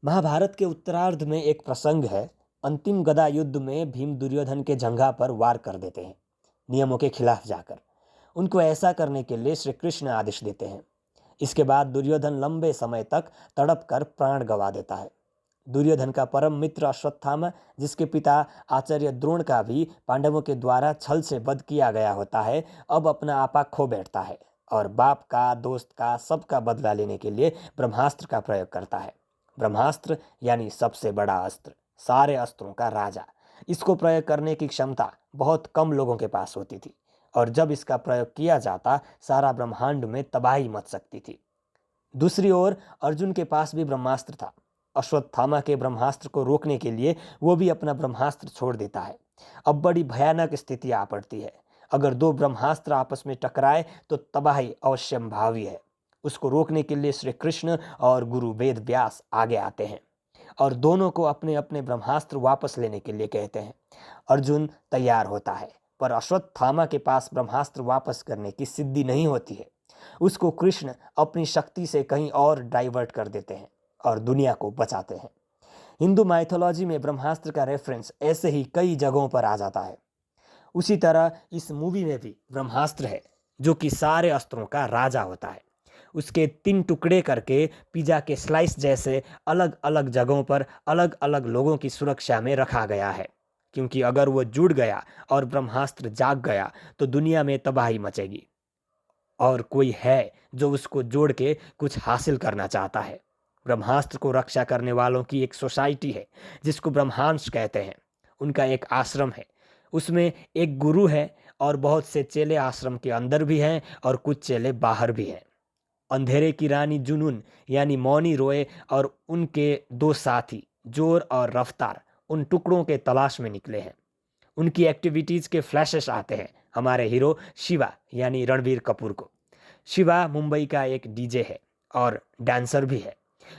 महाभारत के उत्तरार्ध में एक प्रसंग है। अंतिम गदा युद्ध में भीम दुर्योधन के जंघा पर वार कर देते हैं, नियमों के खिलाफ जाकर। उनको ऐसा करने के लिए श्री कृष्ण आदेश देते हैं। इसके बाद दुर्योधन लंबे समय तक तड़प कर प्राण गंवा देता है। दुर्योधन का परम मित्र अश्वत्थामा, जिसके पिता आचार्य द्रोण का भी पांडवों के द्वारा छल से वध किया गया होता है, अब अपना आपा खो बैठता है और बाप का, दोस्त का, सबका बदला लेने के लिए ब्रह्मास्त्र का प्रयोग करता है। ब्रह्मास्त्र यानी सबसे बड़ा अस्त्र, सारे अस्त्रों का राजा। इसको प्रयोग करने की क्षमता बहुत कम लोगों के पास होती थी और जब इसका प्रयोग किया जाता सारा ब्रह्मांड में तबाही मच सकती थी। दूसरी ओर अर्जुन के पास भी ब्रह्मास्त्र था। अश्वत्थामा के ब्रह्मास्त्र को रोकने के लिए वो भी अपना ब्रह्मास्त्र छोड़ देता है। अब बड़ी भयानक स्थिति आ पड़ती है। अगर दो ब्रह्मास्त्र आपस में टकराए तो तबाही अवश्यंभावी है। उसको रोकने के लिए श्री कृष्ण और गुरु वेद व्यास आगे आते हैं और दोनों को अपने अपने ब्रह्मास्त्र वापस लेने के लिए कहते हैं। अर्जुन तैयार होता है, पर अश्वत्थामा के पास ब्रह्मास्त्र वापस करने की सिद्धि नहीं होती है। उसको कृष्ण अपनी शक्ति से कहीं और डाइवर्ट कर देते हैं और दुनिया को बचाते हैं। हिंदू माइथोलॉजी में ब्रह्मास्त्र का रेफरेंस ऐसे ही कई जगहों पर आ जाता है। उसी तरह इस मूवी में भी ब्रह्मास्त्र है, जो कि सारे अस्त्रों का राजा होता है। उसके 3 टुकड़े करके पिज़्ज़ा के स्लाइस जैसे अलग अलग जगहों पर अलग अलग लोगों की सुरक्षा में रखा गया है, क्योंकि अगर वो जुड़ गया और ब्रह्मास्त्र जाग गया तो दुनिया में तबाही मचेगी और कोई है जो उसको जोड़ के कुछ हासिल करना चाहता है। ब्रह्मास्त्र को रक्षा करने वालों की एक सोसाइटी है जिसको ब्रह्मांश कहते हैं। उनका एक आश्रम है, उसमें एक गुरु है और बहुत से चेले आश्रम के अंदर भी हैं और कुछ चेले बाहर भी हैं। अंधेरे की रानी जुनून यानी मौनी रोए और उनके 2 साथी जोर और रफ्तार उन टुकड़ों के तलाश में निकले हैं। उनकी एक्टिविटीज़ के फ्लैशेस आते हैं हमारे हीरो शिवा यानी रणबीर कपूर को। शिवा मुंबई का एक डीजे है और डांसर भी है,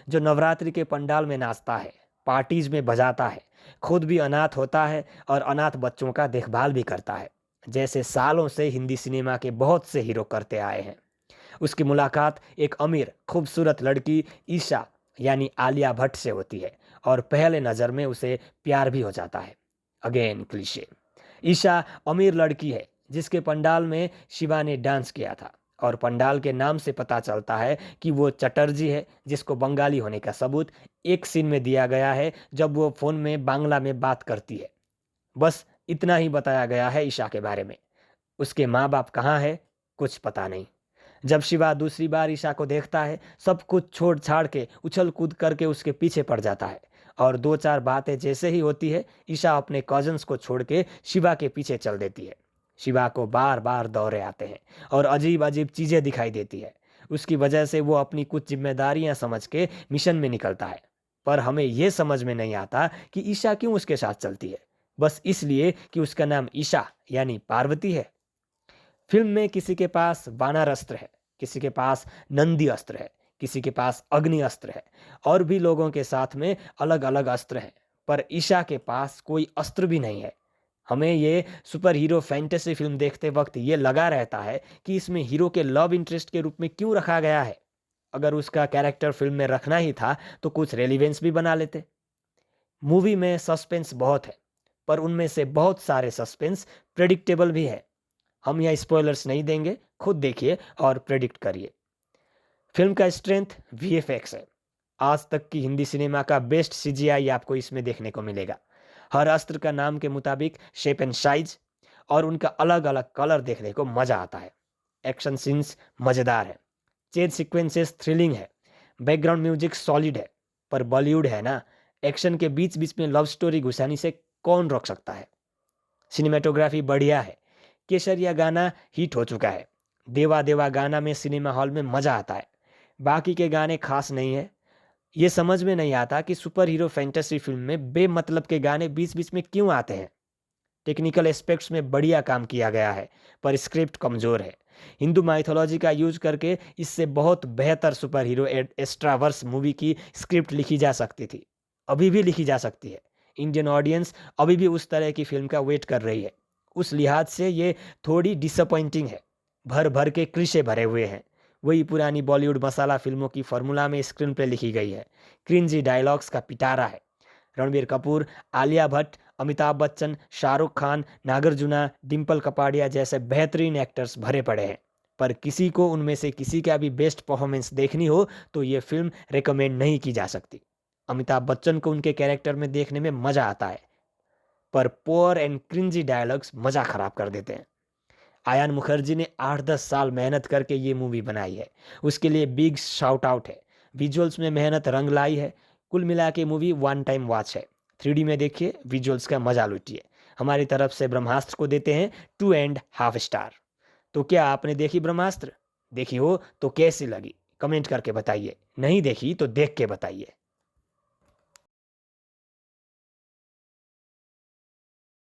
जो नवरात्रि के पंडाल में नाचता है, पार्टीज में बजाता है, खुद भी अनाथ होता है और अनाथ बच्चों का देखभाल भी करता है, जैसे सालों से हिंदी सिनेमा के बहुत से हीरो करते आए हैं। उसकी मुलाकात एक अमीर खूबसूरत लड़की ईशा यानी आलिया भट्ट से होती है और पहले नज़र में उसे प्यार भी हो जाता है। Again cliché. ईशा अमीर लड़की है जिसके पंडाल में शिवा ने डांस किया था और पंडाल के नाम से पता चलता है कि वो चटर्जी है, जिसको बंगाली होने का सबूत एक सीन में दिया गया है जब वो फ़ोन में बांग्ला में बात करती है। बस इतना ही बताया गया है ईशा के बारे में। उसके माँ बाप कहाँ है कुछ पता नहीं। जब शिवा दूसरी बार ईशा को देखता है, सब कुछ छोड़ छाड़ के उछल कूद करके उसके पीछे पड़ जाता है और 2-4 बातें जैसे ही होती है, ईशा अपने कजन्स को छोड़ के शिवा के पीछे चल देती है। शिवा को बार बार दौरे आते हैं और अजीब अजीब चीज़ें दिखाई देती है। उसकी वजह से वो अपनी कुछ जिम्मेदारियां समझ के मिशन में निकलता है, पर हमें ये समझ में नहीं आता कि ईशा क्यों उसके साथ चलती है। बस इसलिए कि उसका नाम ईशा यानी पार्वती है। फिल्म में किसी के पास वानर अस्त्र है, किसी के पास नंदी अस्त्र है, किसी के पास अग्नि अस्त्र है और भी लोगों के साथ में अलग अलग अस्त्र हैं, पर ईशा के पास कोई अस्त्र भी नहीं है। हमें ये सुपर हीरो फैंटेसी फिल्म देखते वक्त ये लगा रहता है कि इसमें हीरो के लव इंटरेस्ट के रूप में क्यों रखा गया है। अगर उसका कैरेक्टर फिल्म में रखना ही था तो कुछ रेलिवेंस भी बना लेते। मूवी में सस्पेंस बहुत है, पर उनमें से बहुत सारे सस्पेंस प्रेडिक्टेबल भी है। हम यहाँ स्पॉयलर्स नहीं देंगे, खुद देखिए और प्रेडिक्ट करिए। फिल्म का स्ट्रेंथ वीएफएक्स है। आज तक की हिंदी सिनेमा का बेस्ट सीजीआई आपको इसमें देखने को मिलेगा। हर अस्त्र का नाम के मुताबिक शेप एंड साइज और उनका अलग अलग कलर देखने को मजा आता है। एक्शन सीन्स मजेदार है, चेज सीक्वेंसेस थ्रिलिंग है, बैकग्राउंड म्यूजिक सॉलिड है। पर बॉलीवुड है ना, एक्शन के बीच बीच में लव स्टोरी घुसाने से कौन रोक सकता है। सिनेमेटोग्राफी बढ़िया है, केसरिया गाना हिट हो चुका है। देवा देवा गाना में सिनेमा हॉल में मजा आता है, बाकी के गाने खास नहीं है। ये समझ में नहीं आता कि सुपर हीरो फैंटेसी फिल्म में बेमतलब के गाने बीच बीच में क्यों आते हैं। टेक्निकल एस्पेक्ट्स में बढ़िया काम किया गया है, पर स्क्रिप्ट कमजोर है। हिंदू माइथोलॉजी का यूज करके इससे बहुत बेहतर सुपर हीरो एक्स्ट्रावर्स मूवी की स्क्रिप्ट लिखी जा सकती थी, अभी भी लिखी जा सकती है। इंडियन ऑडियंस अभी भी उस तरह की फिल्म का वेट कर रही है। उस लिहाज से ये थोड़ी डिसअपॉइंटिंग है, भर भर के क्लीशे भरे हुए हैं। वही पुरानी बॉलीवुड मसाला फिल्मों की फॉर्मूला में स्क्रीन प्ले लिखी गई है। क्रिंजी डायलॉग्स का पिटारा है। रणबीर कपूर, आलिया भट्ट, अमिताभ बच्चन, शाहरुख खान, नागार्जुना, डिम्पल कपाड़िया जैसे बेहतरीन एक्टर्स भरे पड़े हैं। पर किसी को उनमें से किसी का भी बेस्ट परफॉर्मेंस देखनी हो तो ये फिल्म रिकमेंड नहीं की जा सकती। अमिताभ बच्चन को उनके कैरेक्टर में देखने में मजा आता है, पर पोअर एंड क्रिंजी डायलॉग्स मजा खराब कर देते हैं। आयान मुखर्जी ने 8-10 साल मेहनत करके ये मूवी बनाई है, उसके लिए बिग शाउट आउट है। विजुअल्स में मेहनत रंग लाई है। कुल मिला के मूवी वन टाइम वॉच है। 3D में देखिए, विजुअल्स का मजा लूटिए। हमारी तरफ से ब्रह्मास्त्र को देते हैं 2.5 स्टार। तो क्या आपने देखी ब्रह्मास्त्र? देखी हो तो कैसी लगी कमेंट करके बताइए, नहीं देखी तो देख के बताइए।